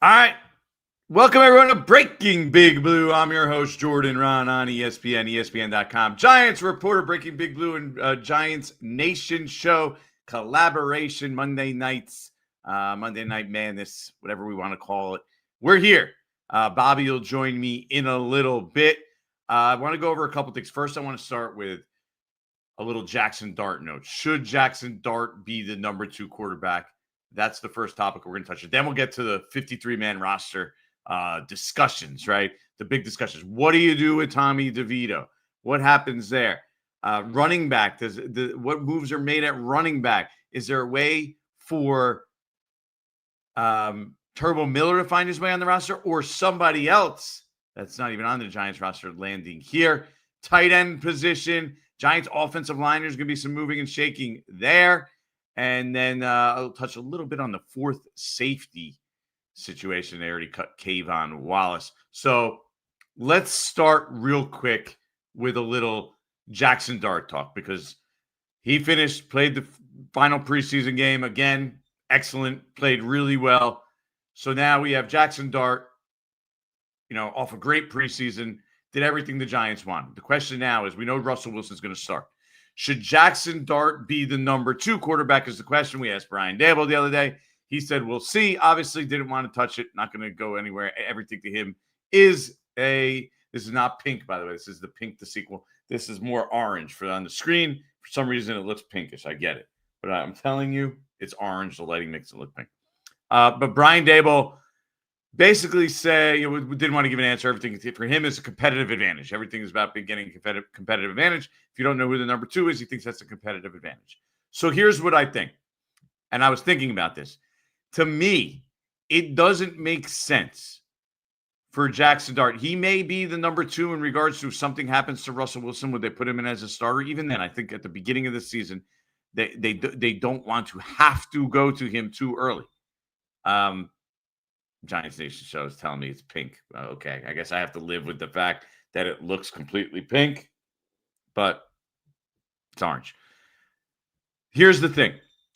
All right. Welcome, everyone, to Breaking Big Blue. I'm your host, Jordan Raanan on ESPN, ESPN.com. Giants reporter, Breaking Big Blue, and Giants Nation show collaboration Monday nights, Monday Night Madness, whatever we want to call it. We're here. Bobby will join me in a little bit. I want to go over a couple things. First, I want to start with a little Jackson Dart note. Should Jackson Dart be the number 2 quarterback? That's the first topic we're going to touch. Then we'll get to the 53-man roster discussions, right? The big discussions. What do you do with Tommy DeVito? What happens there? Running back. What moves are made at running back? Is there a way for Turbo Miller to find his way on the roster, or somebody else that's not even on the Giants roster landing here? Tight end position. Giants offensive line, there's going to be some moving and shaking there. And then I'll touch a little bit on the fourth safety situation. They already cut Kayvon Wallace. So let's start real quick with a little Jackson Dart talk, because he played the final preseason game. Again, excellent, played really well. So now we have Jackson Dart, off a great preseason, did everything the Giants wanted. The question now is, we know Russell Wilson's going to start. Should Jackson Dart be the number 2 quarterback is the question. We asked Brian Daboll the other day. He said, we'll see. Obviously didn't want to touch it. Not going to go anywhere. Everything to him is this is not pink, by the way. This is the Pink, the sequel. This is more orange on the screen. For some reason, it looks pinkish. I get it. But I'm telling you, it's orange. The lighting makes it look pink. But Brian Daboll basically didn't want to give an answer. Everything for him is a competitive advantage. Everything is about getting a competitive advantage. If you don't know who the number 2 is, he thinks that's a competitive advantage. So here's what I think. And I was thinking about this. To me, it doesn't make sense for Jackson Dart. He may be the number 2 in regards to if something happens to Russell Wilson, would they put him in as a starter? Even then, I think at the beginning of the season, they don't want to have to go to him too early. Giants Nation show is telling me it's pink. Okay, I guess I have to live with the fact that it looks completely pink, but it's orange. Here's the thing.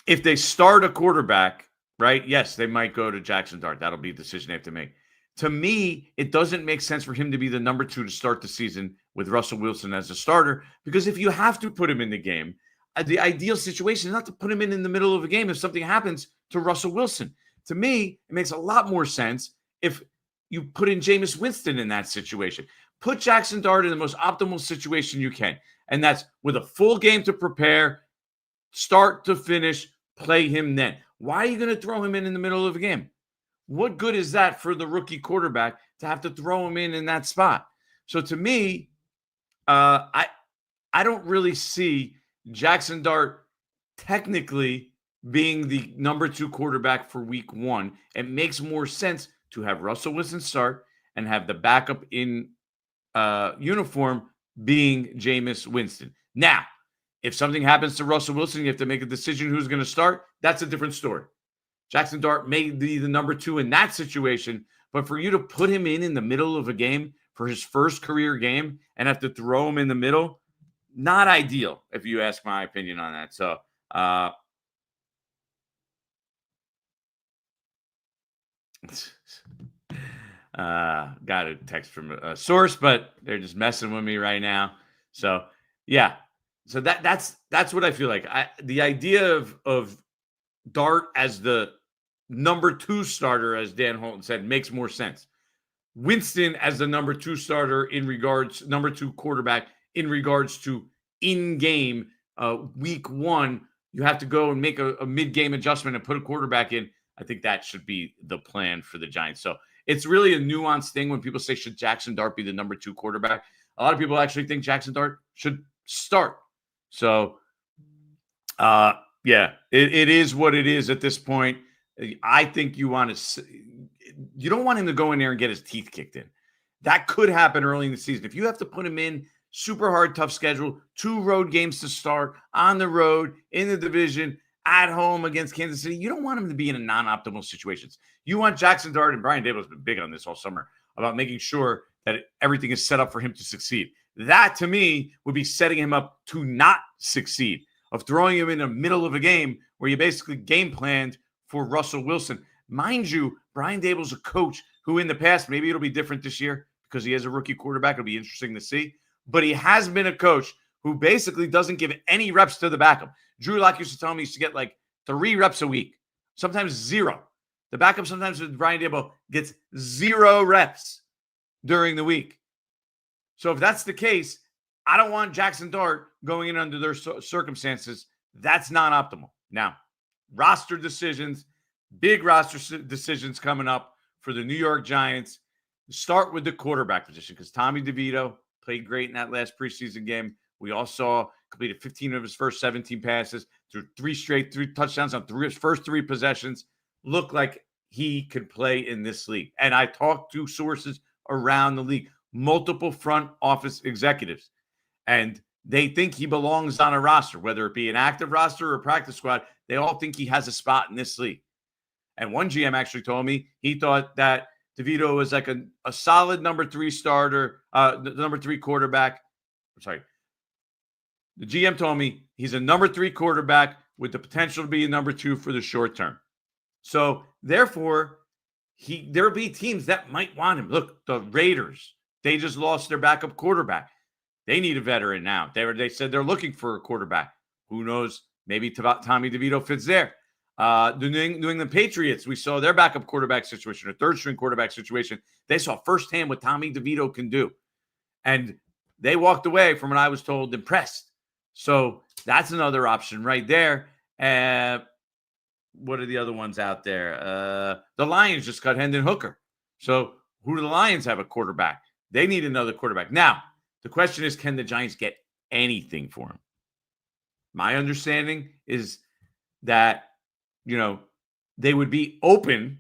If they start a quarterback, right, yes, they might go to Jackson Dart. That'll be a decision they have to make. To me, it doesn't make sense for him to be the number 2 to start the season with Russell Wilson as a starter, because if you have to put him in the game, the ideal situation is not to put him in the middle of a game if something happens to Russell Wilson. To me, it makes a lot more sense if you put in Jameis Winston in that situation. Put Jackson Dart in the most optimal situation you can, and that's with a full game to prepare, start to finish, play him then. Why are you going to throw him in the middle of a game? What good is that for the rookie quarterback to have to throw him in that spot? So to me, I don't really see Jackson Dart technically being the number 2 quarterback for week 1. It makes more sense to have Russell Wilson start and have the backup in uniform being Jameis Winston. Now, if something happens to Russell Wilson, you have to make a decision who's going to start. That's a different story. Jackson Dart may be the number 2 in that situation, but for you to put him in the middle of a game for his first career game and have to throw him in the middle, not ideal, if you ask my opinion on that. So, got a text from a source, but they're just messing with me right now. So, yeah. So that's what I feel like. The idea of Dart as the number 2 starter, as Dan Holton said, makes more sense. Winston as the number 2 starter number 2 quarterback in regards to in-game week 1, you have to go and make a mid-game adjustment and put a quarterback in. I think that should be the plan for the Giants. So it's really a nuanced thing when people say, should Jackson Dart be the number 2 quarterback? A lot of people actually think Jackson Dart should start. So, yeah, it is what it is at this point. I think you don't want him to go in there and get his teeth kicked in. That could happen early in the season. If you have to put him in super hard, tough schedule, 2 road games to start, on the road, in the division, at home against Kansas City, you don't want him to be in non-optimal situations. You want Jackson Dart, and Brian Daboll has been big on this all summer, about making sure that everything is set up for him to succeed. That, to me, would be setting him up to not succeed, of throwing him in the middle of a game where you basically game planned for Russell Wilson. Mind you, Brian Dable's a coach who in the past, maybe it'll be different this year because he has a rookie quarterback. It'll be interesting to see. But he has been a coach who basically doesn't give any reps to the backup. Drew Lock used to tell me he used to get like 3 reps a week, sometimes 0. The backup sometimes with Brian Dable gets 0 reps during the week. So if that's the case, I don't want Jackson Dart going in under their circumstances. That's not optimal. Now, roster decisions, big roster decisions coming up for the New York Giants. Start with the quarterback position because Tommy DeVito played great in that last preseason game. We all saw completed 15 of his first 17 passes, threw 3 touchdowns on his first 3 possessions. Looked like he could play in this league. And I talked to sources around the league, multiple front office executives, and they think he belongs on a roster, whether it be an active roster or a practice squad. They all think he has a spot in this league. And one GM actually told me he thought that DeVito was like a solid number 3 starter, the number 3 quarterback. Sorry. The GM told me he's a number 3 quarterback with the potential to be a number 2 for the short term. So therefore, there'll be teams that might want him. Look, the Raiders, they just lost their backup quarterback. They need a veteran now. They said they're looking for a quarterback. Who knows? Maybe Tommy DeVito fits there. The New England Patriots, we saw their backup quarterback situation, a third-string quarterback situation. They saw firsthand what Tommy DeVito can do. And they walked away, from what I was told, impressed. So that's another option right there. What are the other ones out there? The Lions just cut Hendon Hooker. So who do the Lions have a quarterback? They need another quarterback. Now, the question is, can the Giants get anything for him? My understanding is that, they would be open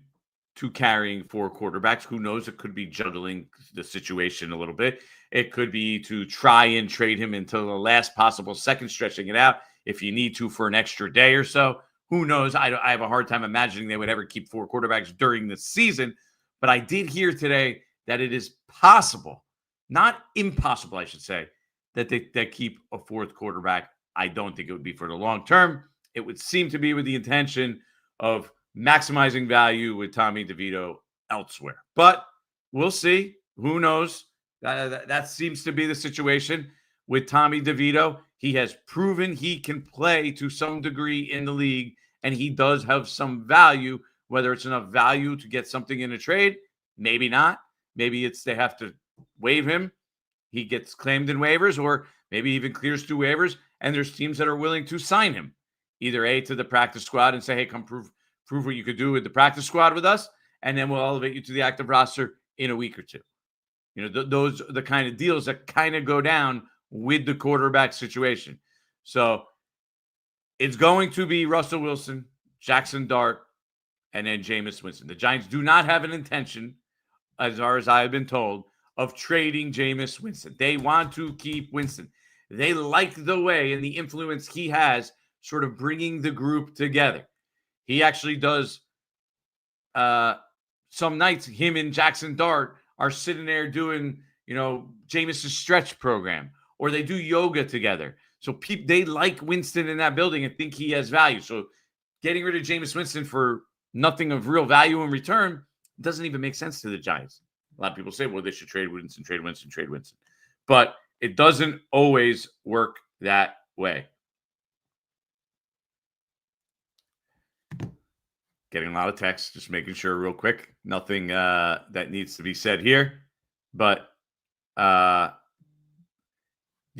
to carrying 4 quarterbacks. Who knows? It could be juggling the situation a little bit. It could be to try and trade him until the last possible second, stretching it out if you need to for an extra day or so. Who knows? I have a hard time imagining they would ever keep 4 quarterbacks during the season. But I did hear today that it is possible, not impossible, I should say, that they keep a 4th quarterback. I don't think it would be for the long term. It would seem to be with the intention of maximizing value with Tommy DeVito elsewhere. But we'll see. Who knows? That seems to be the situation with Tommy DeVito. He has proven he can play to some degree in the league, and he does have some value. Whether it's enough value to get something in a trade, maybe not. Maybe it's they have to waive him. He gets claimed in waivers, or maybe even clears 2 waivers, and there's teams that are willing to sign him. Either A, to the practice squad and say, hey, come prove what you could do with the practice squad with us, and then we'll elevate you to the active roster in a week or 2. Those are the kind of deals that kind of go down with the quarterback situation. So it's going to be Russell Wilson, Jackson Dart, and then Jameis Winston. The Giants do not have an intention, as far as I have been told, of trading Jameis Winston. They want to keep Winston. They like the way and the influence he has sort of bringing the group together. He actually does some nights, him and Jackson Dart are sitting there doing, Jameis' stretch program, or they do yoga together. So they like Winston in that building and think he has value. So getting rid of Jameis Winston for nothing of real value in return doesn't even make sense to the Giants. A lot of people say, well, they should trade Winston. But it doesn't always work that way. Getting a lot of texts, just making sure real quick. Nothing that needs to be said here. But the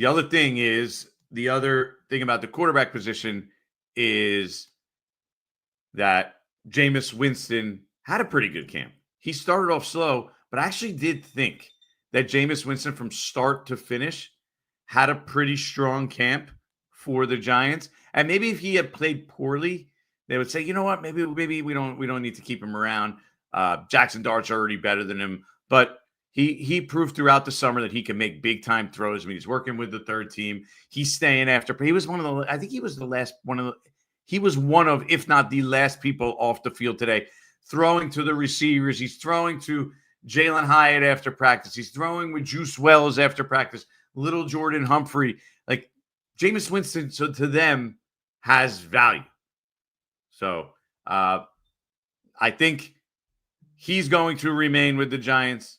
other thing about the quarterback position is that Jameis Winston had a pretty good camp. He started off slow, but I actually did think that Jameis Winston from start to finish had a pretty strong camp for the Giants. And maybe if he had played poorly, they would say, you know what, maybe we don't need to keep him around. Jackson Dart's already better than him. But he proved throughout the summer that he can make big time throws. I mean, he's working with the 3rd team. He's staying after. He was one of, if not the last people off the field today, throwing to the receivers. He's throwing to Jalen Hyatt after practice. He's throwing with Juice Wells after practice. Little Jordan Humphrey. Like, Jameis Winston, so to them, has value. So I I think he's going to remain with the Giants.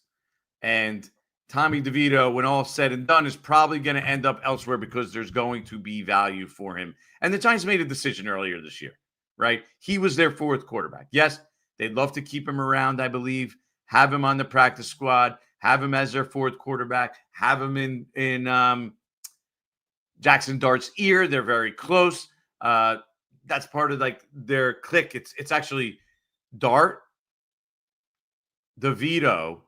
And Tommy DeVito, when all said and done, is probably going to end up elsewhere because there's going to be value for him. And the Giants made a decision earlier this year, right? He was their fourth quarterback. Yes, they'd love to keep him around, I believe, have him on the practice squad, have him as their fourth quarterback, have him in Jackson Dart's ear. They're very close. That's part of like their clique. It's actually Dart, DeVito,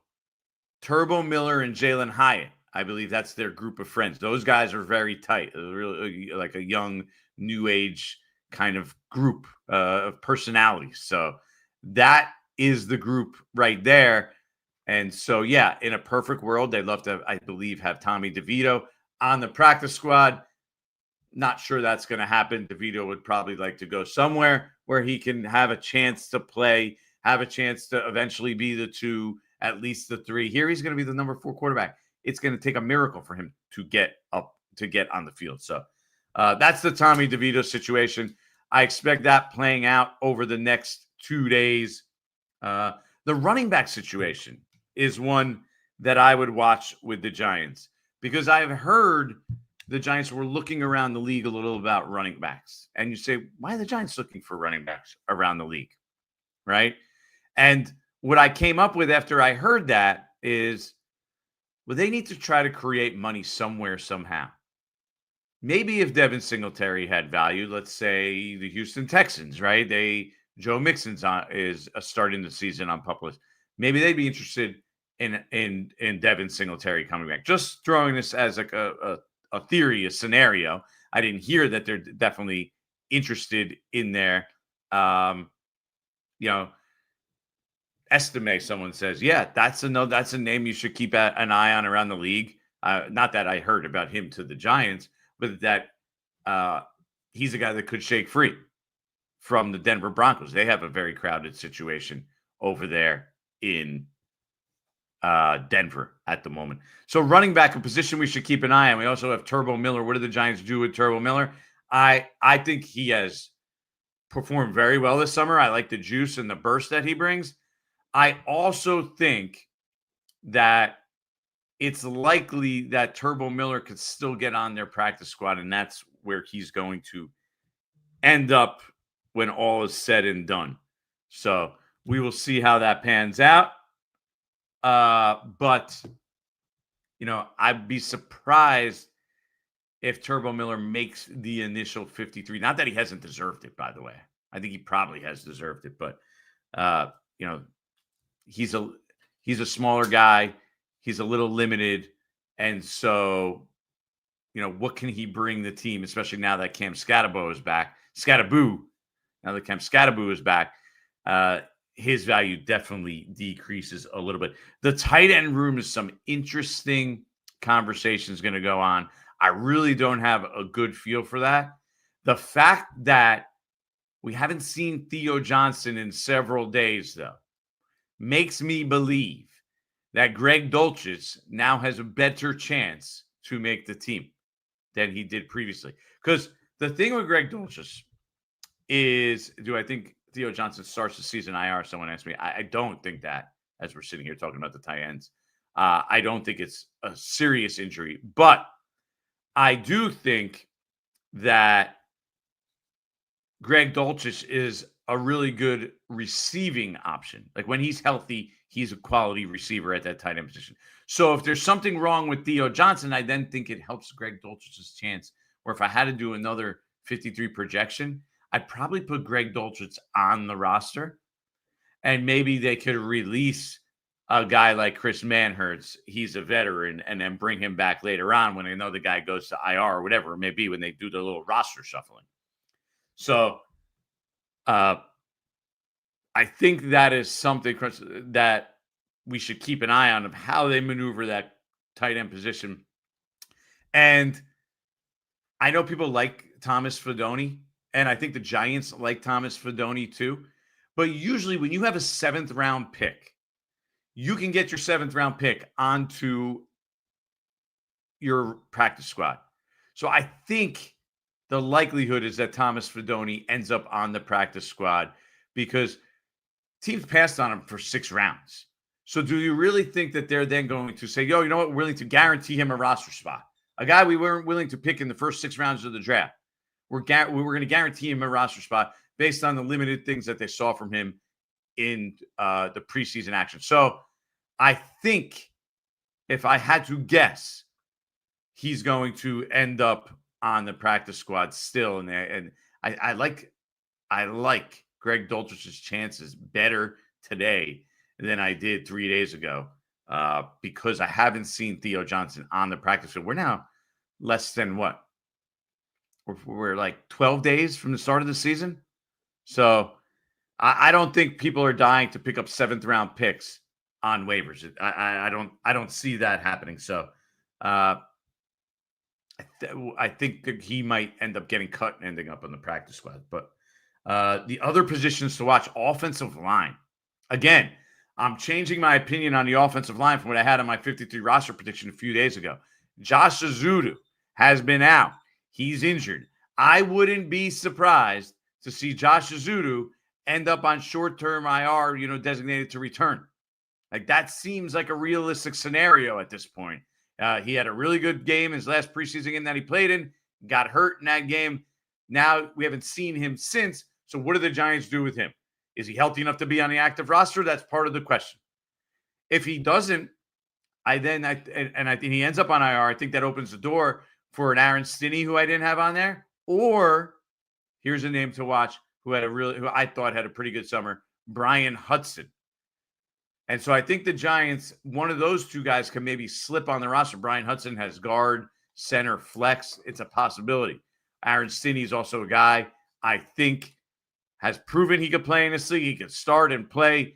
Turbo Miller, and Jalen Hyatt. I believe that's their group of friends. Those guys are very tight. Really like a young, new age kind of group of personalities. So that is the group right there. And so, yeah, in a perfect world, they'd love to, I believe, have Tommy DeVito on the practice squad. Not sure that's going to happen. DeVito would probably like to go somewhere where he can have a chance to play, have a chance to eventually be the 2, at least the 3. Here he's going to be the number 4 quarterback. It's going to take a miracle for him to get on the field. So that's the Tommy DeVito situation. I expect that playing out over the next 2 days. The running back situation is one that I would watch with the Giants because I've heard the Giants were looking around the league a little about running backs. And you say, why are the Giants looking for running backs around the league? Right? And what I came up with after I heard that is, well, they need to try to create money somewhere, somehow. Maybe if Devin Singletary had value, let's say the Houston Texans, right? Joe Mixon's is starting the season on PUP list. Maybe they'd be interested in Devin Singletary coming back. Just throwing this as like a theory, a scenario. I didn't hear that they're definitely interested in there. Estime, someone says, yeah, that's a name you should keep an eye on around the league. Not that I heard about him to the Giants, but that he's a guy that could shake free from the Denver Broncos. They have a very crowded situation over there in Denver at the moment. So running back, a position we should keep an eye on. We also have Turbo Miller. What do the Giants do with Turbo Miller? I think he has performed very well this summer. I like the juice and the burst that he brings. I also think that it's likely that Turbo Miller could still get on their practice squad, and that's where he's going to end up when all is said and done. So we will see how that pans out. But, I'd be surprised if Turbo Miller makes the initial 53. Not that he hasn't deserved it, by the way. I think he probably has deserved it, but, he's a smaller guy. He's a little limited. And so, what can he bring the team, especially now that Cam Skattebo is back? Now that Cam Skattebo is back, his value definitely decreases a little bit. The tight end room is some interesting conversations going to go on. I really don't have a good feel for that. The fact that we haven't seen Theo Johnson in several days, though, makes me believe that Greg Dulcich now has a better chance to make the team than he did previously. Because the thing with Greg Dulcich is, do I think Theo Johnson starts the season IR? Someone asked me. I don't think that, as we're sitting here talking about the tight ends. I don't think it's a serious injury, but I do think that Greg Dulcich is a really good receiving option. Like when he's healthy, he's a quality receiver at that tight end position. So if there's something wrong with Theo Johnson, I then think it helps Greg Dulcich's chance. Or if I had to do another 53 projection, I'd probably put Greg Dulcich on the roster. And maybe they could release a guy like Chris Manhertz. He's a veteran, and then bring him back later on when they know the guy goes to IR or whatever it may be when they do the little roster shuffling. So I think that is something that we should keep an eye on of how they maneuver that tight end position. And I know people like Thomas Fidone, and I think the Giants like Thomas Fidone too. But usually when you have a 7th round pick, you can get your 7th round pick onto your practice squad. So I think the likelihood is that Thomas Fidone ends up on the practice squad, because teams passed on him for 6 rounds. So do you really think that they're then going to say, yo, you know what, we're willing to guarantee him a roster spot? A guy we weren't willing to pick in the first 6 rounds of the draft. We were going to guarantee him a roster spot based on the limited things that they saw from him in the preseason action. So I think if I had to guess, he's going to end up on the practice squad still. And I like Greg Dulcich's chances better today than I did 3 days ago because I haven't seen Theo Johnson on the practice field. We're now less than what? We're like 12 days from the start of the season. So I don't think people are dying to pick up 7th round picks on waivers. I don't see that happening. So I think that he might end up getting cut and ending up on the practice squad. But the other positions to watch, offensive line. Again, I'm changing my opinion on the offensive line from what I had on my 53 roster prediction a few days ago. Josh Azudu has been out. He's injured. I wouldn't be surprised to see Josh Azudu end up on short-term IR, designated to return. Like that seems like a realistic scenario at this point. He had a really good game his last preseason game that he played in, got hurt in that game. Now we haven't seen him since. So what do the Giants do with him? Is he healthy enough to be on the active roster? That's part of the question. If he doesn't, I think he ends up on IR. I think that opens the door for an Aaron Stinney who I didn't have on there. Or here's a name to watch who I thought had a pretty good summer, Brian Hudson. And so I think the Giants, one of those two guys can maybe slip on the roster. Brian Hudson has guard, center, flex. It's a possibility. Aaron Stinney is also a guy I think has proven he could play in this league. He could start and play,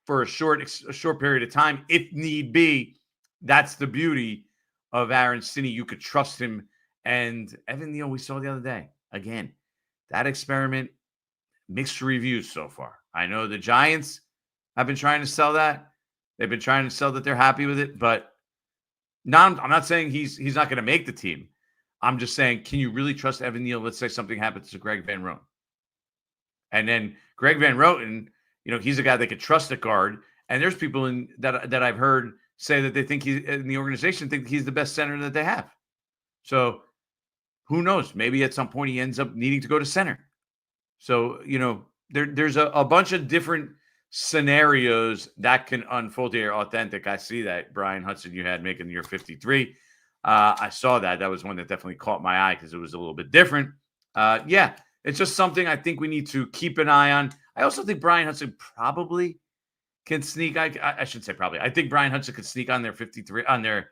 for a short period of time if need be. That's the beauty of Aaron Stinney. You could trust him. And Evan Neal, we saw the other day. Again, that experiment, mixed reviews so far. I know the Giants have been trying to sell that. They've been trying to sell that they're happy with it. But I'm not saying he's not going to make the team. I'm just saying, can you really trust Evan Neal? Let's say something happens to Greg Van Roten. And then Greg Van Roten, he's a guy they could trust at guard. And there's people that I've heard say that they think in the organization think he's the best center that they have. So who knows? Maybe at some point he ends up needing to go to center. So, there's a bunch of different scenarios that can unfold here. Authentic. I see that Brian Hudson you had making your 53. I saw that. That was one that definitely caught my eye because it was a little bit different. It's just something I think we need to keep an eye on. I also think Brian Hudson probably can sneak. I should say probably. I think Brian Hudson could sneak on their 53. They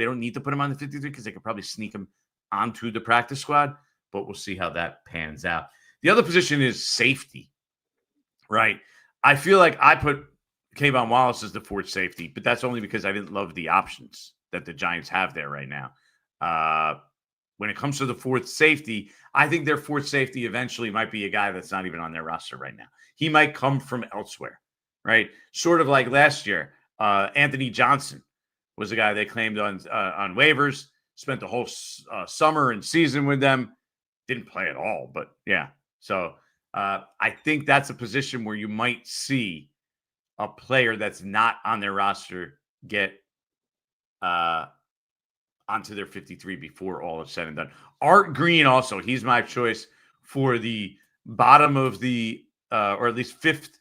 don't need to put him on the 53 because they could probably sneak him onto the practice squad. But we'll see how that pans out. The other position is safety, right? I feel like I put Kayvon Wallace as the fourth safety, but that's only because I didn't love the options that the Giants have there right now. When it comes to the fourth safety, I think their fourth safety eventually might be a guy that's not even on their roster right now. He might come from elsewhere, right? Sort of like last year, Anthony Johnson was a guy they claimed on waivers, spent the whole summer and season with them, didn't play at all, but yeah. So I think that's a position where you might see a player that's not on their roster get onto their 53 before all is said and done. Art Green also, he's my choice for the bottom of the, or at least 5th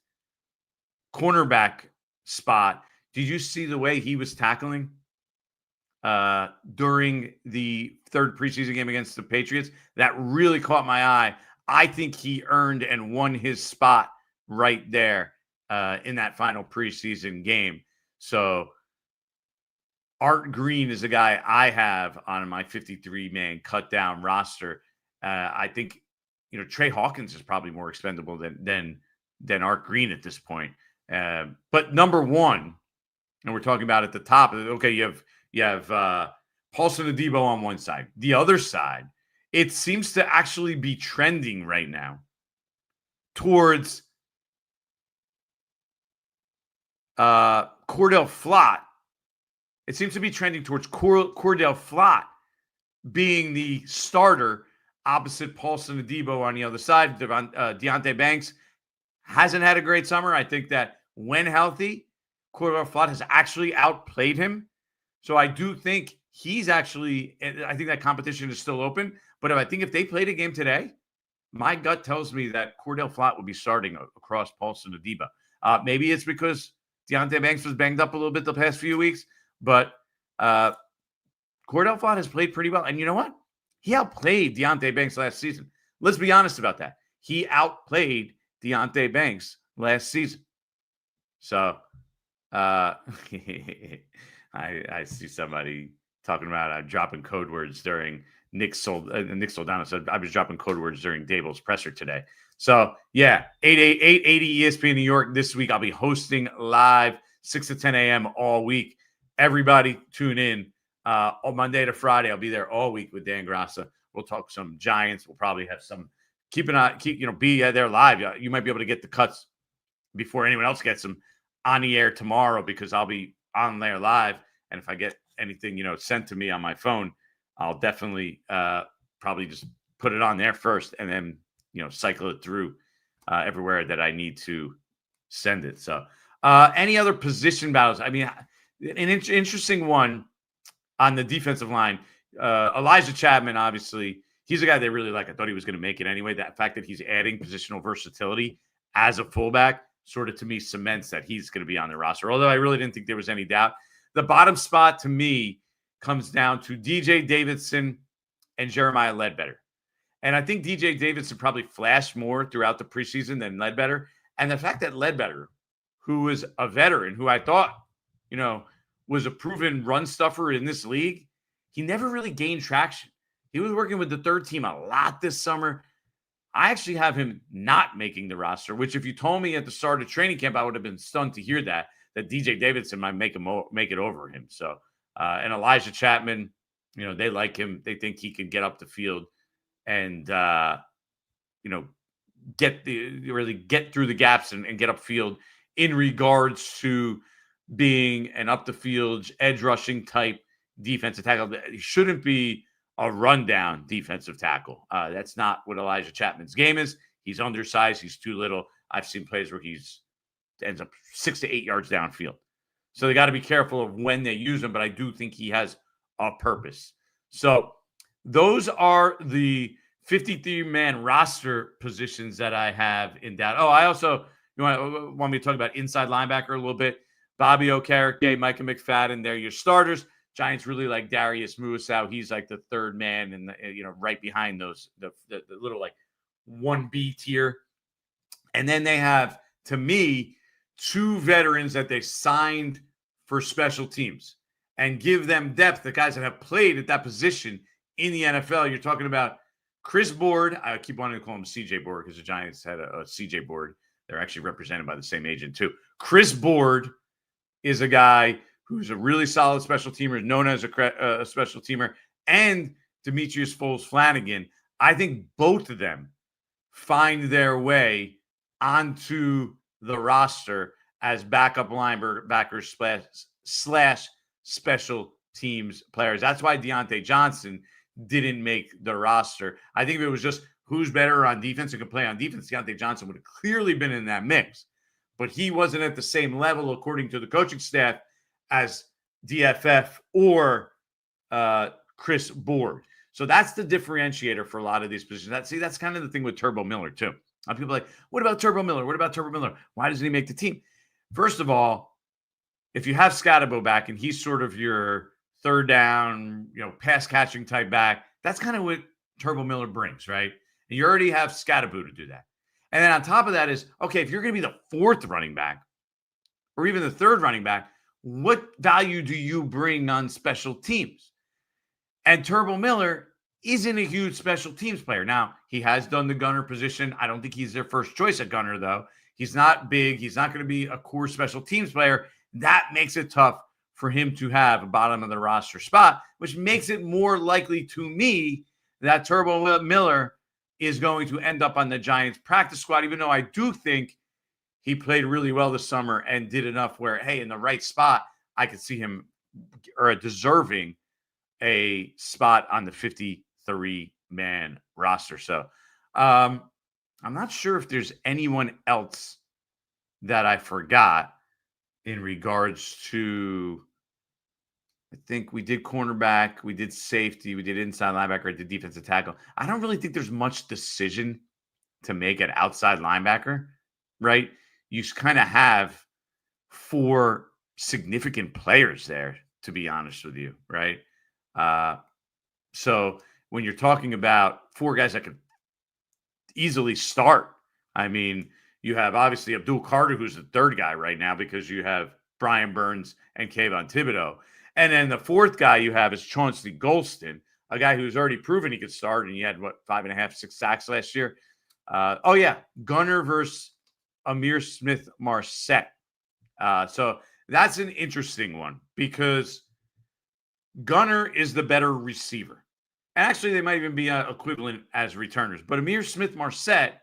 cornerback spot. Did you see the way he was tackling during the 3rd preseason game against the Patriots? That really caught my eye. I think he earned and won his spot right there in that final preseason game. So Art Green is a guy I have on my 53-man cut-down roster. I think, Trey Hawkins is probably more expendable than Art Green at this point. But number one, and we're talking about at the top, okay, you have Paulson Adebo on one side. The other side, it seems to actually be trending right now towards Cordell Flott. It seems to be trending towards Cordell Flott being the starter opposite Paulson Adebo on the other side. Deonte Banks hasn't had a great summer. I think that when healthy, Cordell Flott has actually outplayed him. So I do think he's actually, I think that competition is still open. But I think if they played a game today, my gut tells me that Cordell Flott would be starting across Paulson Adeba. Maybe it's because Deontay Banks was banged up a little bit the past few weeks, but Cordell Flott has played pretty well. And you know what? He outplayed Deontay Banks last season. Let's be honest about that. He outplayed Deontay Banks last season. So I see somebody talking about dropping code words during Nick Soldano said I was dropping code words during Dable's presser today. So yeah, 880 ESPN New York this week. I'll be hosting live 6 to 10 a.m. all week. Everybody tune in on Monday to Friday. I'll be there all week with Dan Grassa. We'll talk some Giants. We'll probably have some be there live. You might be able to get the cuts before anyone else gets them on the air tomorrow because I'll be on there live. And if I get anything, sent to me on my phone, I'll definitely probably just put it on there first and then, cycle it through everywhere that I need to send it. So any other position battles? I mean, an interesting one on the defensive line. Elijah Chapman, obviously, he's a guy they really like. I thought he was going to make it anyway. That fact that he's adding positional versatility as a fullback sort of, to me, cements that he's going to be on the roster, although I really didn't think there was any doubt. The bottom spot, to me, comes down to DJ Davidson and Jeremiah Ledbetter. And I think DJ Davidson probably flashed more throughout the preseason than Ledbetter. And the fact that Ledbetter, who is a veteran, who I thought, was a proven run stuffer in this league, he never really gained traction. He was working with the third team a lot this summer. I actually have him not making the roster, which if you told me at the start of training camp, I would have been stunned to hear that DJ Davidson might make it over him. So, and Elijah Chapman, they like him. They think he can get up the field and, get through the gaps and get upfield in regards to being an up the field edge rushing type defensive tackle. He shouldn't be a rundown defensive tackle. That's not what Elijah Chapman's game is. He's undersized. He's too little. I've seen plays where ends up 6 to 8 yards downfield. So they got to be careful of when they use him, but I do think he has a purpose. So those are the 53-man roster positions that I have in doubt. Oh, I also, you want me to talk about inside linebacker a little bit? Bobby Okereke, Micah McFadden, they're your starters. Giants really like Darius Muasau. He's like the third man and right behind those the little like 1B tier. And then they have, to me, 2 veterans that they signed for special teams and give them depth, the guys that have played at that position in the NFL. You're talking about Chris Board. I keep wanting to call him CJ Board because the Giants had a CJ Board. They're actually represented by the same agent too. Chris Board is a guy who's a really solid special teamer, known as a special teamer, and Demetrius Foles-Flanagan. I think both of them find their way onto the roster as backup linebackers slash special teams players. That's why Deontay Johnson didn't make the roster. I think if it was just who's better on defense and can play on defense, Deontay Johnson would have clearly been in that mix. But he wasn't at the same level, according to the coaching staff, as DFF or Chris Board. So that's the differentiator for a lot of these positions. That's kind of the thing with Turbo Miller, too. People are like, what about Turbo Miller? What about Turbo Miller? Why doesn't he make the team? First of all, if you have Scatabo back and he's sort of your third down, pass catching type back, that's kind of what Turbo Miller brings, right? And you already have Scatabo to do that. And then on top of that is, okay, if you're going to be the fourth running back or even the third running back, what value do you bring on special teams? And Turbo Miller isn't a huge special teams player. Now, he has done the gunner position. I don't think he's their first choice at gunner, though. He's not big. He's not going to be a core special teams player. That makes it tough for him to have a bottom of the roster spot, which makes it more likely to me that Turbo Miller is going to end up on the Giants practice squad, even though I do think he played really well this summer and did enough where, hey, in the right spot, I could see him deserving a spot on the 53-man roster. So I'm not sure if there's anyone else that I forgot in regards to. I think we did cornerback, we did safety, we did inside linebacker, I did defensive tackle. I don't really think there's much decision to make at outside linebacker, right? You kind of have four significant players there, to be honest with you, right? So when you're talking about four guys that could easily start, I mean, you have obviously Abdul Carter, who's the third guy right now because you have Brian Burns and Kayvon Thibodeau. And then the fourth guy you have is Chauncey Golston, a guy who's already proven he could start, and he had, 5.5, 6 sacks last year. Gunner versus Amir Smith-Marset. So that's an interesting one because Gunner is the better receiver. And actually, they might even be equivalent as returners. But Amir Smith-Marset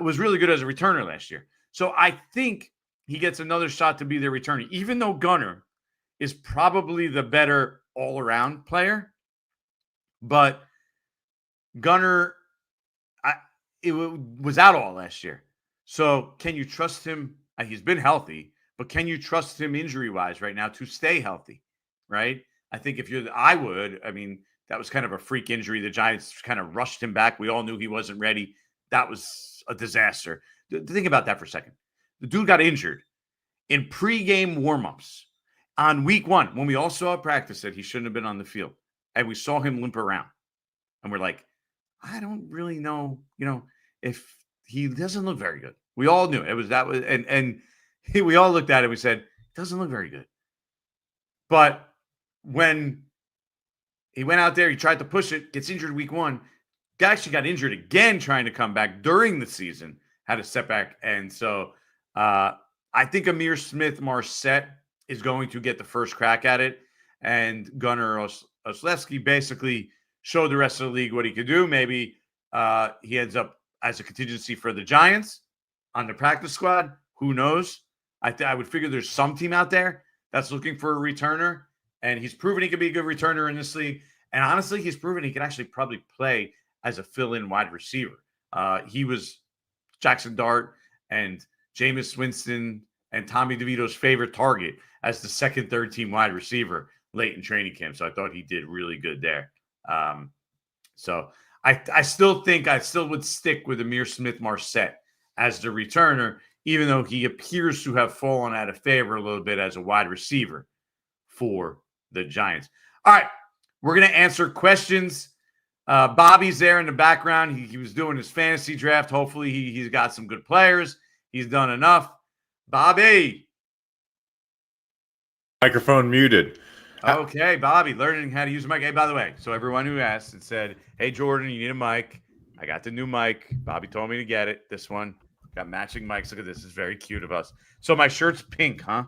was really good as a returner last year. So I think he gets another shot to be their returner, even though Gunner is probably the better all-around player. But Gunner was out all last year. So can you trust him? He's been healthy, but can you trust him injury-wise right now to stay healthy, right? I think I would. I mean, that was kind of a freak injury. The Giants kind of rushed him back. We all knew he wasn't ready. That was a disaster. Think about that for a second. The dude got injured in pregame warmups on week 1 when we all saw at practice that he shouldn't have been on the field. And we saw him limp around. And we're like, I don't really know, if he doesn't look very good. We all knew we all looked at it and we said, doesn't look very good. But when he went out there, he tried to push it, gets injured week 1. Guy actually got injured again trying to come back during the season, had a setback. And so I think Amir Smith-Marset is going to get the first crack at it. And Gunnar Olszewski basically showed the rest of the league what he could do. Maybe he ends up as a contingency for the Giants on the practice squad. Who knows? I would figure there's some team out there that's looking for a returner. And he's proven he could be a good returner in this league. And honestly, he's proven he could actually probably play as a fill-in wide receiver. He was Jackson Dart and Jameis Winston and Tommy DeVito's favorite target as the second, third team wide receiver late in training camp. So I thought he did really good there. So I still would stick with Amir Smith-Marset as the returner, even though he appears to have fallen out of favor a little bit as a wide receiver for the Giants. All right, we're going to answer questions. Bobby's there in the background. He was doing his fantasy draft. Hopefully he's got some good players. He's done enough. Bobby. Microphone muted. Okay, Bobby, learning how to use a mic. Hey, by the way, so everyone who asked and said, hey, Jordan, you need a mic. I got the new mic. Bobby told me to get it. This one. Got matching mics. Look at this. It's very cute of us. So my shirt's pink, huh?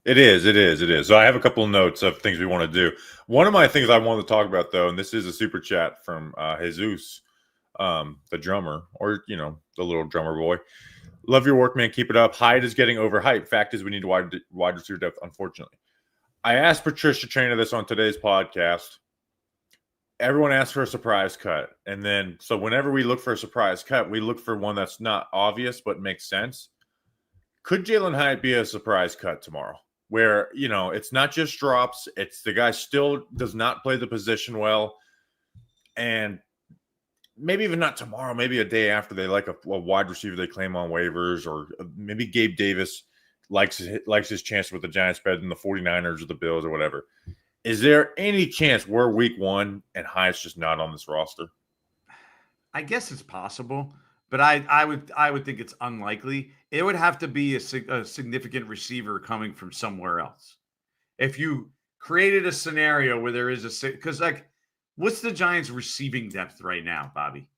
It is. So I have a couple of notes of things we want to do. One of my things I wanted to talk about, though, and this is a super chat from Jesus, the drummer, or, the little drummer boy. Love your work, man. Keep it up. Hyde is getting overhyped. Fact is we need wide receiver depth, unfortunately. I asked Patricia Trainer this on today's podcast. Everyone asks for a surprise cut. And then, so whenever we look for a surprise cut, we look for one that's not obvious but makes sense. Could Jalen Hyatt be a surprise cut tomorrow? Where, it's not just drops. It's the guy still does not play the position well. And maybe even not tomorrow, maybe a day after they like a wide receiver they claim on waivers, or maybe Gabe Davis likes his chance with the Giants better than the 49ers or the Bills or whatever. Is there any chance we're week 1 and Hyatt's just not on this roster? I guess it's possible, but I would think it's unlikely. It would have to be a significant receiver coming from somewhere else. If you created a scenario where there is because what's the Giants' receiving depth right now, Bobby?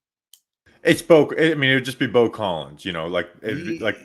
It's Bo. I mean, it would just be Bo Collins. Like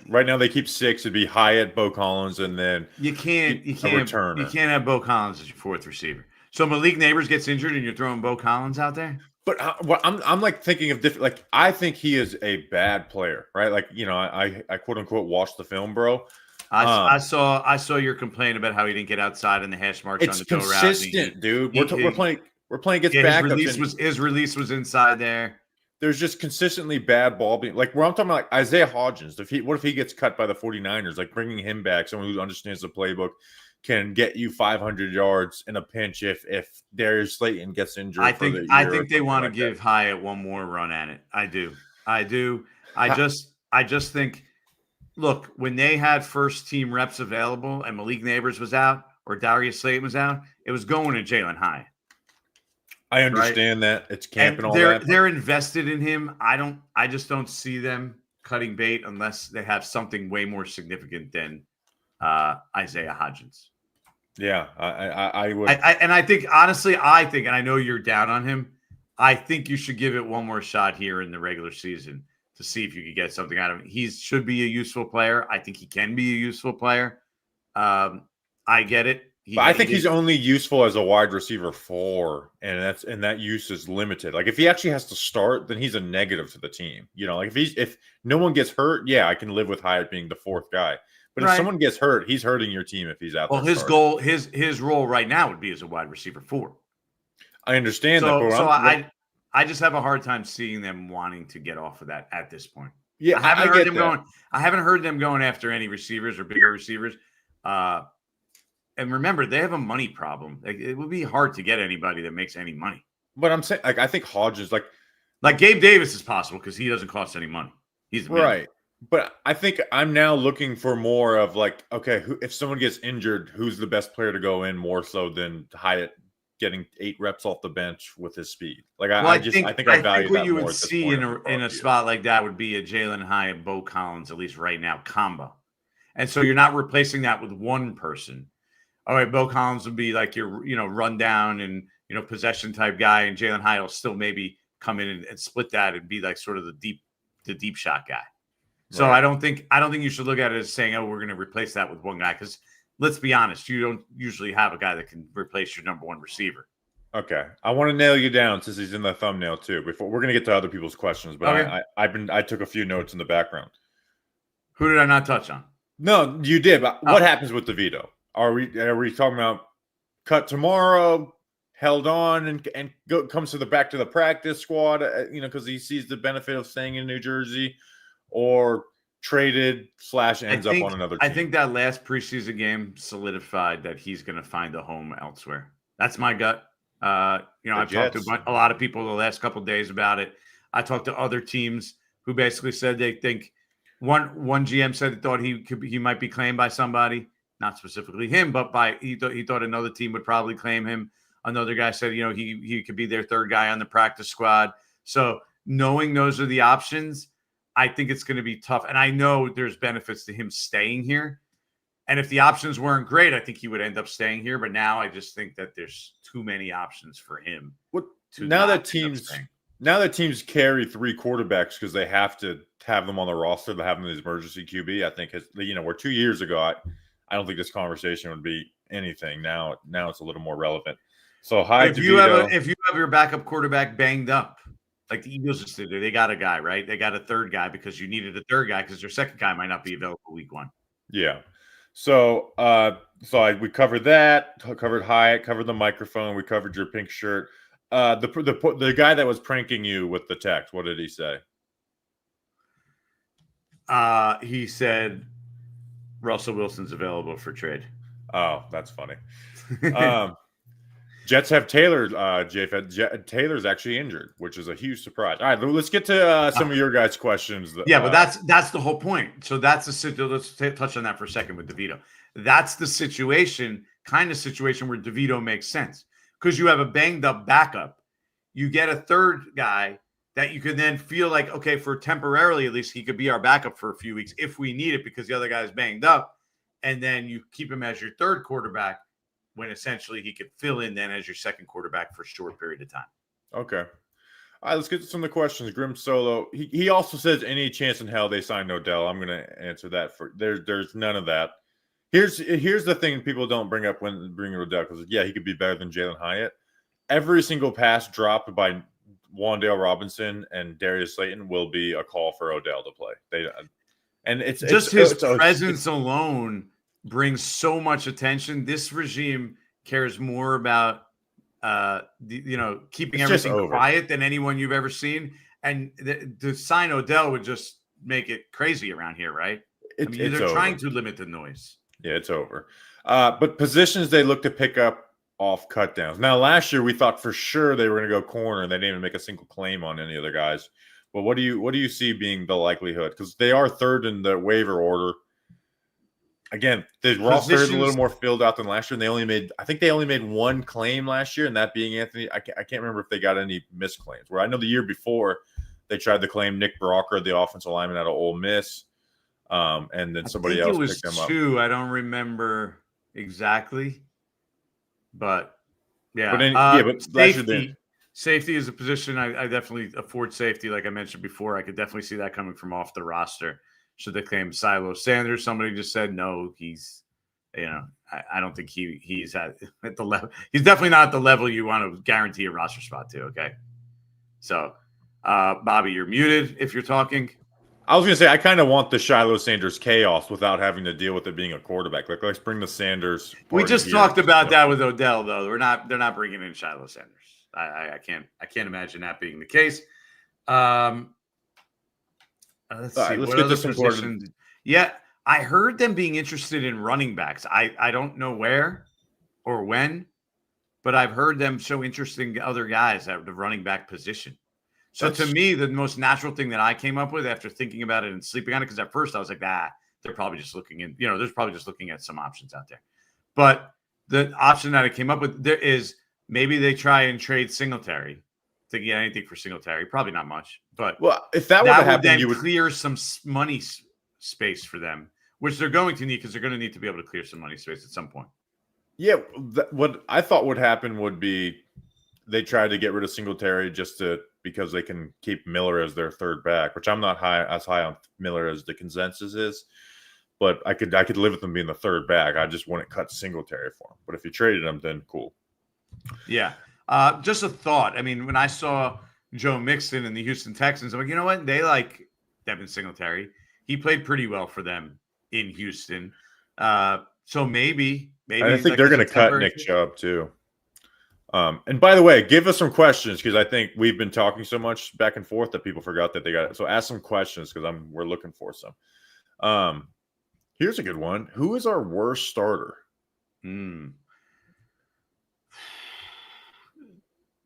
right now they keep 6. It'd be Hyatt, Bo Collins, and then you can't have Bo Collins as your fourth receiver. So Malik Neighbors gets injured, and you're throwing Bo Collins out there. But I'm thinking of different. I think he is a bad player, right? I quote unquote watched the film, bro. I saw your complaint about how he didn't get outside in the hash marks on the go route. It's consistent, dude. We're playing against backups. His release was inside there. there's just consistently bad ball being like where I'm talking about like Isaiah Hodgins. What if he gets cut by the 49ers? Like bringing him back, someone who understands the playbook can get you 500 yards in a pinch if Darius Slayton gets injured. I for the year think they want to give Hyatt one more run at it. I do. I just think. Look, when they had first team reps available and Malik Neighbors was out or Darius Slayton was out, it was going to Jalen Hyatt. I understand that it's camp and all that. They're invested in him. I just don't see them cutting bait unless they have something way more significant than Isaiah Hodgins. Yeah, I would. And I think, honestly, and I know you're down on him, I think you should give it one more shot here in the regular season to see if you could get something out of him. He should be a useful player. I think he can be a useful player. I get it. But I think he's only useful as a wide receiver 4, and that use is limited. Like if he actually has to start, then he's a negative to the team. You know, like if no one gets hurt, yeah, I can live with Hyatt being the 4th guy. But if someone gets hurt, he's hurting your team if he's out there. Well, his role right now would be as a wide receiver 4. I understand that. But I just have a hard time seeing them wanting to get off of that at this point. Yeah, I haven't heard them going after any receivers or bigger receivers. And remember, they have a money problem. Like, it would be hard to get anybody that makes any money. But I'm saying, like, I think Hodges, like Gabe Davis is possible because he doesn't cost any money. He's right. But I think I'm now looking for more of like, okay, if someone gets injured, who's the best player to go in more so than Hyatt getting 8 reps off the bench with his speed. Like I think I value what that you more would see in a spot like that would be a Jalen Hyatt, Bo Collins, at least right now, combo. And so you're not replacing that with one person. All right, Bo Collins would be like your, run down and, possession type guy, and Jalen Hyatt will still maybe come in and split that and be like sort of the deep shot guy. So right. I don't think you should look at it as saying, oh, we're going to replace that with one guy, because let's be honest, you don't usually have a guy that can replace your number one receiver. Okay. I want to nail you down since he's in the thumbnail too. Before we're going to get to other people's questions, but okay. I took a few notes in the background. Who did I not touch on? No, you did. But what happens with Devito? Are we talking about cut tomorrow, held on, and comes back to the practice squad? Because he sees the benefit of staying in New Jersey, or traded / ends up on another team? I think that last preseason game solidified that he's going to find a home elsewhere. That's my gut. I've talked to a lot of people the last couple of days about it. I talked to other teams who basically said they think one GM said he thought he might be claimed by somebody, not specifically him, but he thought another team would probably claim him. Another guy said, he could be their 3rd guy on the practice squad. So knowing those are the options, I think it's going to be tough. And I know there's benefits to him staying here. And if the options weren't great, I think he would end up staying here. But now I just think that there's too many options for him. Now that teams carry 3 quarterbacks because they have to have them on the roster, they have them as emergency QB, I think where 2 years ago, I don't think this conversation would be anything. Now it's a little more relevant. So if you have your backup quarterback banged up, like the Eagles just did, they got a guy, right? They got a 3rd guy because you needed a 3rd guy because their 2nd guy might not be available week 1. Yeah. So we covered that, covered Hyatt, covered the microphone, we covered your pink shirt. The guy that was pranking you with the text, what did he say? He said Russell Wilson's available for trade. Oh, that's funny. Jets have Taylor. Taylor's actually injured, which is a huge surprise. All right, let's get to some of your guys' questions. But that's the whole point. So that's the situation. Let's touch on that for a second with Devito. That's the situation where Devito makes sense, because you have a banged up backup. You get a 3rd guy that you can then feel like, okay, for temporarily at least, he could be our backup for a few weeks if we need it because the other guy is banged up, and then you keep him as your 3rd quarterback, when essentially he could fill in then as your 2nd quarterback for a short period of time. Okay. All right, let's get to some of the questions. Grim Solo, he also says, any chance in hell they sign Odell? I'm going to answer that. There's none of that. Here's the thing people don't bring up when bringing Odell, because, he could be better than Jalen Hyatt. Every single pass dropped by Wan'Dale Robinson and Darius Slayton will be a call for Odell to play. His presence alone brings so much attention. This regime cares more about keeping everything quiet than anyone you've ever seen. And to sign Odell would just make it crazy around here, right? I mean, It's they're over. trying to limit the noise. Yeah, it's over. But positions they look to pick up off cut downs. Now, last year we thought for sure they were going to go corner, and they didn't even make a single claim on any other guys. But what do you see being the likelihood? Because they are third in the waiver order. Again, the roster is a little more filled out than last year, and I think they only made one claim last year, and that being Anthony. I can't remember if they got any misclaims. Where I know the year before they tried to claim Nick Baraka, the offensive lineman out of Ole Miss, and then somebody else picked them up. I don't remember exactly, but yeah. But safety is a position I definitely afford safety. Like I mentioned before, I could definitely see that coming from off the roster. Should they claim Silo Sanders? Somebody just said no. He's, I don't think he's at the level. He's definitely not at the level you want to guarantee a roster spot to. Okay, so Bobby, you're muted if you're talking. I was going to say I kind of want the Shiloh Sanders chaos without having to deal with it being a quarterback. Like, let's bring the Sanders. We just talked about that with Odell, though. They're not bringing in Shiloh Sanders. I can't imagine that being the case. Let's see. Let's get this important. Yeah, I heard them being interested in running backs. I don't know where or when, but I've heard them show interest in other guys at the running back position. So to me, the most natural thing that I came up with after thinking about it and sleeping on it, because at first I was like, they're probably just looking in, there's probably just looking at some options out there. But the option that I came up with there is maybe they try and trade Singletary to get anything for Singletary. Probably not much, but if that would happen, then you would clear some money space for them, which they're going to need because they're going to need to be able to clear some money space at some point. Yeah, what I thought would happen would be they try to get rid of Singletary because they can keep Miller as their third back, which I'm not as high on Miller as the consensus is. But I could live with them being the third back. I just wouldn't cut Singletary for him. But if you traded him, then cool. Yeah. Just a thought. I mean, when I saw Joe Mixon and the Houston Texans, I'm like, you know what? They like Devin Singletary. He played pretty well for them in Houston. So maybe I think they're going to cut Nick Chubb too. And by the way, give us some questions because I think we've been talking so much back and forth that people forgot that they got it. So ask some questions because we're looking for some. Here's a good one. Who is our worst starter?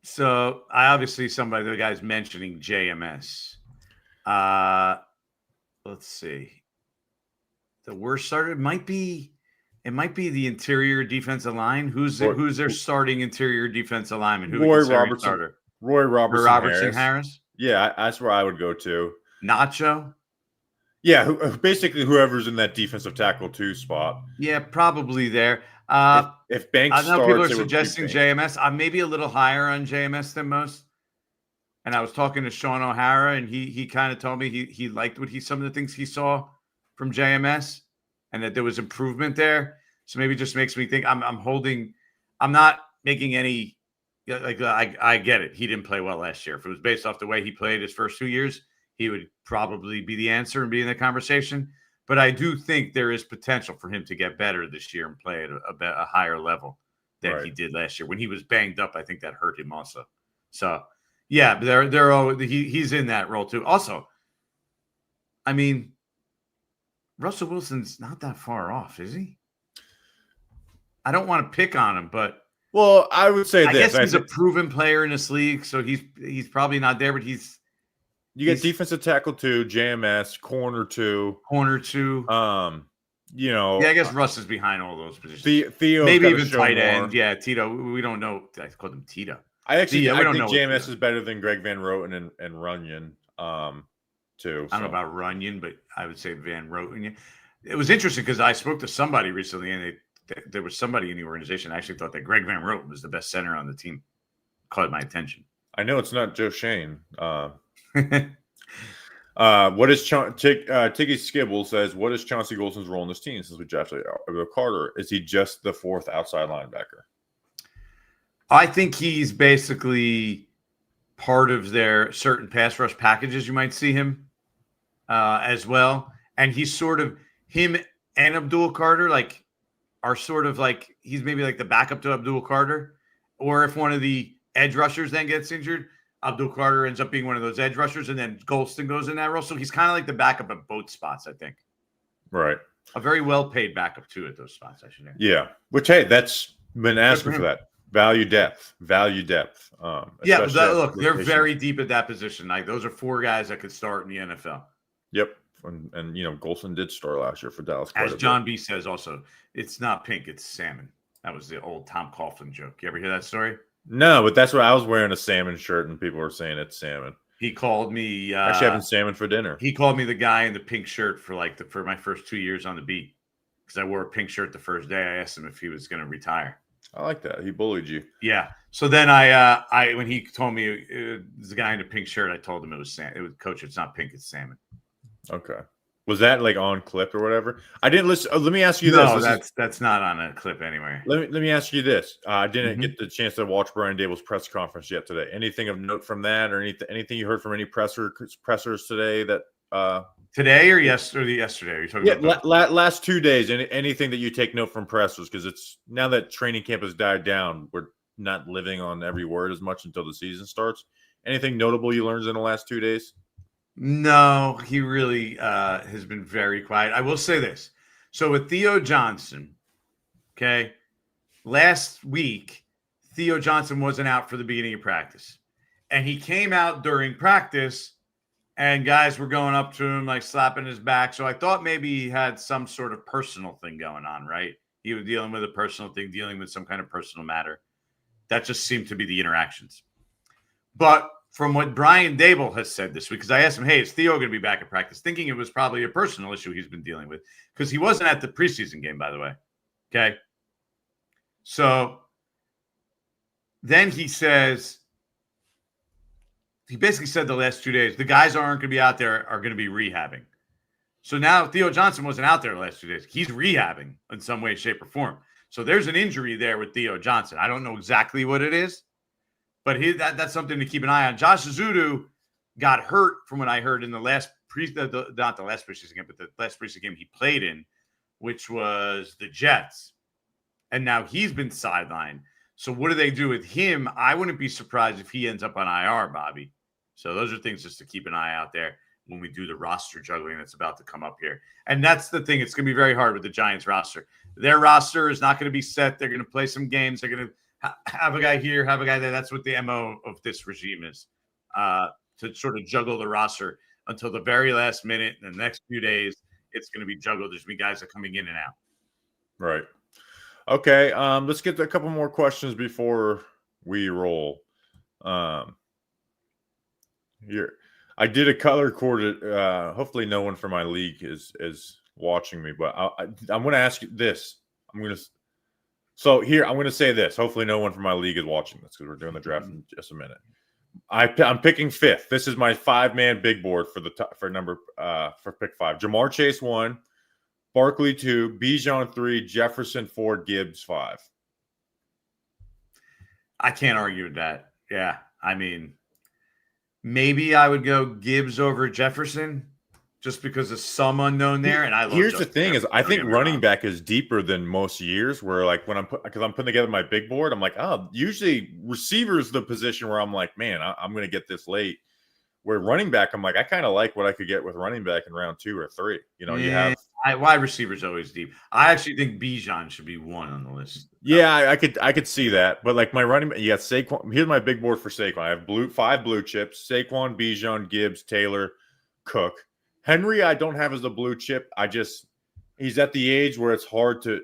So I obviously the guy's mentioning JMS. Let's see. The worst starter might be the interior defensive line. Who's their starting interior defensive lineman? Roy Robertson Harris. Yeah, that's where I would go to. Nacho. Yeah, basically whoever's in that defensive tackle 2 spot. Yeah, probably there. If Banks I know starts, people are suggesting JMS. I'm maybe a little higher on JMS than most. And I was talking to Sean O'Hara, and he kind of told me he liked some of the things he saw from JMS, and that there was improvement there. So maybe it just makes me think I'm not making any I get it. He didn't play well last year. If it was based off the way he played his first 2 years, he would probably be the answer and be in the conversation. But I do think there is potential for him to get better this year and play at a higher level than he did last year. When he was banged up, I think that hurt him also. So, yeah, he's in that role too. Also, I mean, Russell Wilson's not that far off, is he? I don't want to pick on him, but I would say I guess he's a proven player in this league, so he's probably not there, but you get defensive tackle 2, JMS, corner 2. I guess Russ is behind all those positions. Theo, maybe even tight end. Yeah, Tito. We don't know. I called him Tito. I think JMS is better than Greg Van Roten and Runyon. Too. I don't know about Runyon, but I would say Van Roten. It was interesting because I spoke to somebody recently, and there was somebody in the organization. I actually thought that Greg Van Roten was the best center on the team. Caught my attention. I know it's not Joe Shane. What is Tiggy Skibble says? What is Chauncey Golson's role in this team since we drafted Carter? Is he just the 4th outside linebacker? I think he's basically part of their certain pass rush packages. You might see him as well, and he's sort of him and Abdul Carter are sort of he's maybe like the backup to Abdul Carter, or if one of the edge rushers then gets injured, Abdul Carter ends up being one of those edge rushers, and then Golston goes in that role. So he's kind of like the backup at both spots, I think. Right. A very well-paid backup, too, at those spots, I should add. Yeah. Which, hey, that's been asking for that. Value depth. Yeah, look, they're very deep at that position. Like, those are 4 guys that could start in the NFL. Yep. And Golson did start last year for Dallas. As John B says also, it's not pink, it's salmon. That was the old Tom Coughlin joke. You ever hear that story? No, but that's what I was wearing, a salmon shirt, and people were saying it's salmon. He called me. Actually, having salmon for dinner. He called me the guy in the pink shirt for my first 2 years on the beat, because I wore a pink shirt the first day. I asked him if he was going to retire. I like that. He bullied you. Yeah. So then I when he told me the guy in the pink shirt, I told him it was Coach. It's not pink, it's salmon. Okay. Was that like on clip or whatever? I didn't listen. Let me ask you this. No, that's not on a clip anywhere. Let me ask you this. I didn't get the chance to watch Brian Dable's press conference yet today. Anything of note from that, or anything you heard from any pressers today that today or yesterday? Are you talking about last 2 days? Anything that you take note from pressers? Because it's now that training camp has died down, we're not living on every word as much until the season starts. Anything notable you learned in the last 2 days? No, he really has been very quiet. I will say this. So with Theo Johnson, okay, last week, Theo Johnson wasn't out for the beginning of practice. And he came out during practice, and guys were going up to him, like slapping his back. So I thought maybe he had some sort of personal thing going on, right? He was dealing with a personal thing, dealing with some kind of personal matter. That just seemed to be the interactions. But from what Brian Dable has said this week, because I asked him, hey, is Theo going to be back at practice? Thinking it was probably a personal issue he's been dealing with, because he wasn't at the preseason game, by the way. Okay. So then he basically said the last 2 days, the guys aren't going to be out there, are going to be rehabbing. So now Theo Johnson wasn't out there the last 2 days. He's rehabbing in some way, shape, or form. So there's an injury there with Theo Johnson. I don't know exactly what it is, but that's something to keep an eye on. Josh Zudu got hurt from what I heard in the last not the last preseason game, but the last preseason game he played in, which was the Jets. And now he's been sidelined. So what do they do with him? I wouldn't be surprised if he ends up on IR, Bobby. So those are things just to keep an eye out there when we do the roster juggling that's about to come up here. And that's the thing. It's going to be very hard with the Giants roster. Their roster is not going to be set. They're going to play some games. They're going to have a guy here, have a guy there. That's what the MO of this regime is, to sort of juggle the roster until the very last minute. In the next few days, it's going to be juggled. There's going to be guys that are coming in and out. Right. Okay. Let's get to a couple more questions before we roll. Here, I did a color coded. Hopefully, no one from my league is watching me, but I'm going to ask you this. So here, I'm going to say this. Hopefully no one from my league is watching this, because we're doing the draft in just a minute. I'm picking 5th. This is my 5-man big board for pick 5. Jamar Chase 1, Barkley 2, Bijan 3, Jefferson 4, Gibbs 5. I can't argue with that. Yeah, I mean, maybe I would go Gibbs over Jefferson, just because of some unknown there. And here's the thing is, I think running back is deeper than most years, where like because I'm putting together my big board, I'm like, oh, usually receiver is the position where I'm like, man, I'm going to get this late. Where running back, I'm like, I kind of like what I could get with running back in round 2 or 3. You have wide receivers always deep. I actually think Bijan should be 1 on the list. Yeah, I could see that. But like my running back, you got Saquon. Here's my big board for Saquon. I have 5 blue chips: Saquon, Bijan, Gibbs, Taylor, Cook. Henry, I don't have as a blue chip. He's at the age where it's hard to.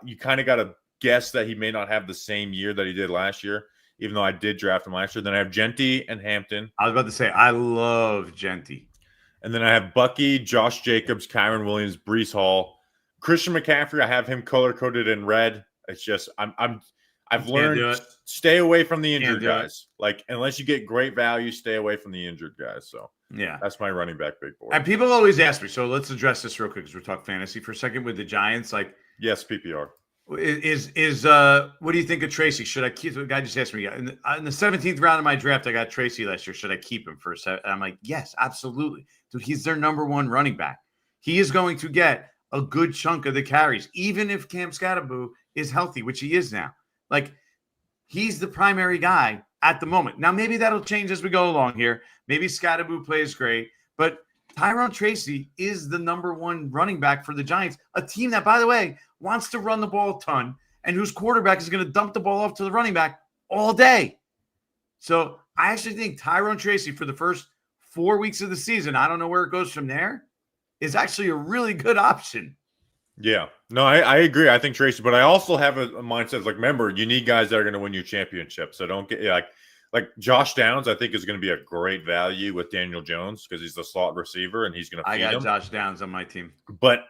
You kind of got to guess that he may not have the same year that he did last year, even though I did draft him last year. Then I have Genty and Hampton. I was about to say, I love Genty. And then I have Bucky, Josh Jacobs, Kyron Williams, Breece Hall, Christian McCaffrey. I have him color coded in red. It's just I've learned stay away from the injured guys. Like, unless you get great value, stay away from the injured guys. So yeah, that's my running back big board. And people always ask me, so let's address this real quick because we're talking fantasy for a second with the Giants. Like, yes, PPR. Is what do you think of Tracy? Should I keep? The guy just asked me in the 17th round of my draft. I got Tracy last year. Should I keep him for a set? And I'm like, yes, absolutely, dude. He's their number 1 running back. He is going to get a good chunk of the carries, even if Cam Scatterboo is healthy, which he is now. Like, he's the primary guy at the moment. Now, maybe that'll change as we go along here. Maybe Scottaboo plays great, but Tyrone Tracy is the number one running back for the Giants, a team that, by the way, wants to run the ball a ton and whose quarterback is going to dump the ball off to the running back all day. So I actually think Tyrone Tracy for the first 4 weeks of the season, I don't know where it goes from there, is actually a really good option. Yeah. No, I agree. I think Tracy, but I also have a mindset like, remember, you need guys that are going to win you championships. So don't get like Josh Downs, I think is going to be a great value with Daniel Jones because he's the slot receiver and he's going to feed him. I got Josh Downs on my team. But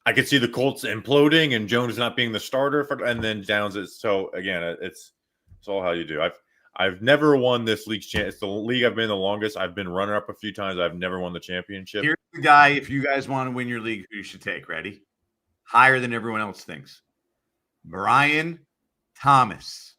I could see the Colts imploding and Jones not being the starter and then Downs is. So again, it's all how you do. I've never won this league's chance. It's the league I've been the longest. I've been runner up a few times. I've never won the championship. Here's the guy, if you guys want to win your league, who you should take. Ready? Higher than everyone else thinks. Brian Thomas.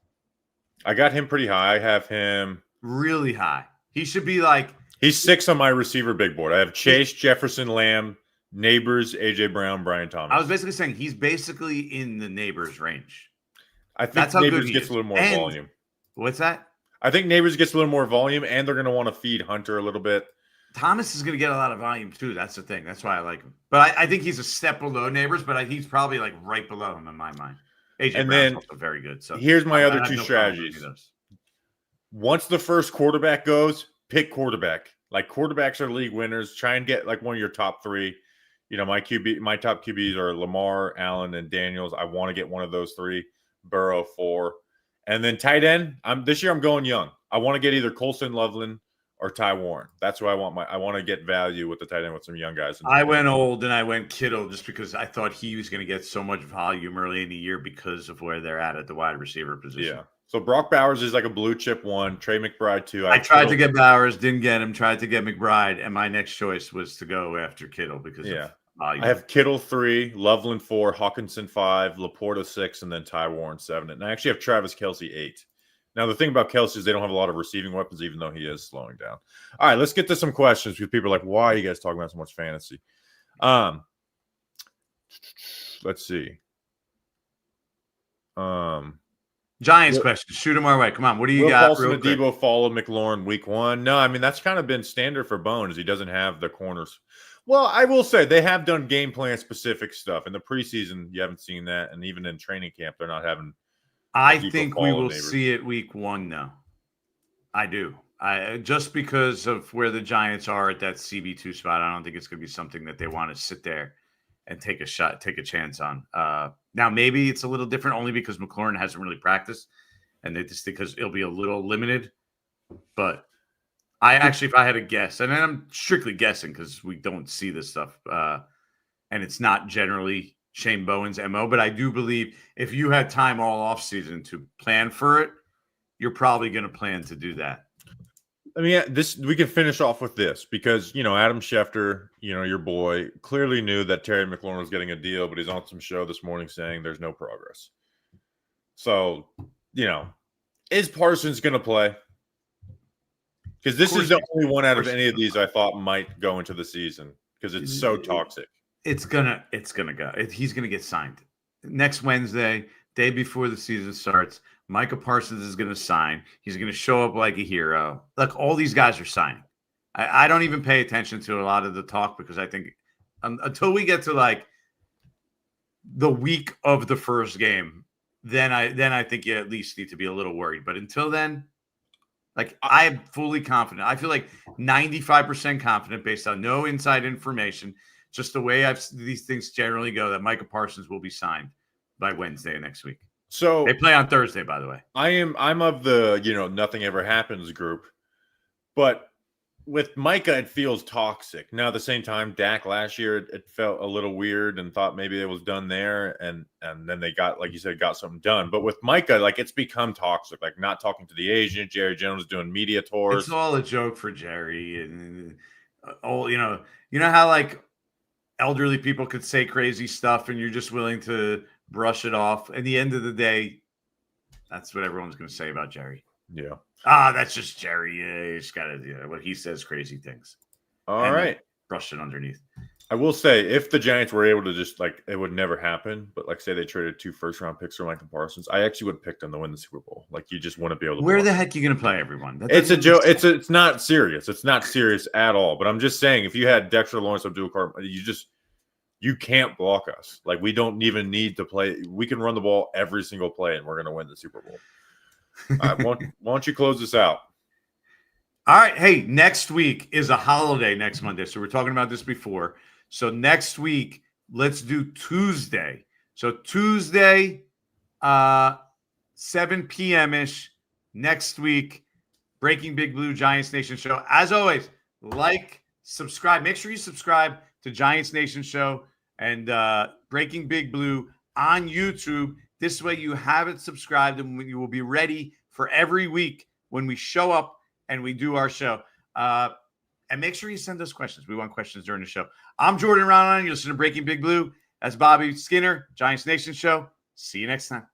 I got him pretty high. I have him really high. He should be like he's 6 on my receiver big board. I have Chase, Jefferson, Lamb, Neighbors, AJ Brown, Brian Thomas. I was basically saying he's basically in the Neighbors range. I think that's how Neighbors good gets a little more volume. What's that? I think Neighbors gets a little more volume, and they're going to want to feed Hunter a little bit. Thomas is going to get a lot of volume too. That's the thing. That's why I like him. But I think he's a step below Neighbors, but he's probably like right below him in my mind. AJ Brown's also very good. So here's my other two strategies. Once the first quarterback goes, pick quarterback. Like quarterbacks are league winners. Try and get like one of your top 3. You know, my top QBs are Lamar, Allen, and Daniels. I want to get one of those 3. Burrow 4. And then tight end, this year I'm going young. I want to get either Colson Loveland or Ty Warren. That's why I want to get value with the tight end with some young guys. I went old and I went Kittle just because I thought he was going to get so much volume early in the year because of where they're at the wide receiver position. Yeah. So Brock Bowers is like a blue chip 1, Trey McBride 2. I tried to get Bowers, didn't get him, tried to get McBride, and my next choice was to go after Kittle because of volume. I have Kittle 3, Loveland 4, Hawkinson 5, Laporta 6, and then Ty Warren 7. And I actually have Travis Kelce 8. Now, the thing about Kelce is they don't have a lot of receiving weapons, even though he is slowing down. All right, let's get to some questions because people are like, why are you guys talking about so much fantasy? Let's see. Giants question. Shoot them our way. Come on. What do you got? Paulson and Debo followed McLaurin week 1. No, I mean, that's kind of been standard for Bones. He doesn't have the corners. Well, I will say they have done game plan specific stuff. In the preseason, you haven't seen that. And even in training camp, they're not having. I think we will see it week 1 now. I do. Just because of where the Giants are at that CB2 spot, I don't think it's going to be something that they want to sit there and take a chance on. Now, maybe it's a little different only because McLaurin hasn't really practiced and because it'll be a little limited. But I actually, if I had to guess, and I'm strictly guessing because we don't see this stuff, and it's not generally Shane Bowen's MO, but I do believe if you had time all offseason to plan for it, you're probably going to plan to do that. I mean, we can finish off with this because, Adam Schefter, your boy, clearly knew that Terry McLaurin was getting a deal, but he's on some show this morning saying there's no progress. So, is Parsons going to play? Because this is the only one out of any of these I thought might go into the season because it's so toxic. It's gonna go. He's gonna get signed next Wednesday, day before the season starts. Micah Parsons is gonna sign. He's gonna show up like a hero. Look, all these guys are signing. I don't even pay attention to a lot of the talk because I think until we get to like the week of the first game, then I think you at least need to be a little worried. But until then, like I'm fully confident. I feel like 95% confident based on no inside information. Just the way these things generally go, that Micah Parsons will be signed by Wednesday next week. So they play on Thursday, by the way. I'm of the nothing ever happens group, but with Micah it feels toxic. Now at the same time, Dak last year it felt a little weird and thought maybe it was done there, and then they got, like you said, got something done. But with Micah, like it's become toxic. Like not talking to the agent, Jerry Jones doing media tours. It's all a joke for Jerry, and you know how like elderly people could say crazy stuff and you're just willing to brush it off. At the end of the day, that's what everyone's going to say about Jerry. Yeah. That's just Jerry. Yeah, he's got to, what he says, crazy things. All right. Brush it underneath. I will say, if the Giants were able to just like, it would never happen, but like say they traded 2 first-round picks for Michael Parsons, I actually would pick them to win the Super Bowl. Like you just want to be able to. Where the heck are you going to play everyone? That It's a doesn't make joke. sense. It's not serious. It's not serious at all. But I'm just saying, if you had Dexter Lawrence, Abdul Karim, you can't block us. Like we don't even need to play. We can run the ball every single play, and we're going to win the Super Bowl. Why don't you close this out? All right. Hey, next week is a holiday next Monday. So we're talking about this before. So next week, let's do Tuesday. So Tuesday, 7 p.m.-ish next week, Breaking Big Blue Giants Nation Show. As always, like, subscribe. Make sure you subscribe to Giants Nation Show and Breaking Big Blue on YouTube. This way you have it subscribed and you will be ready for every week when we show up and we do our show. And make sure you send us questions. We want questions during the show. I'm Jordan Raanan. You listen to Breaking Big Blue. That's Bobby Skinner, Giants Nation Show. See you next time.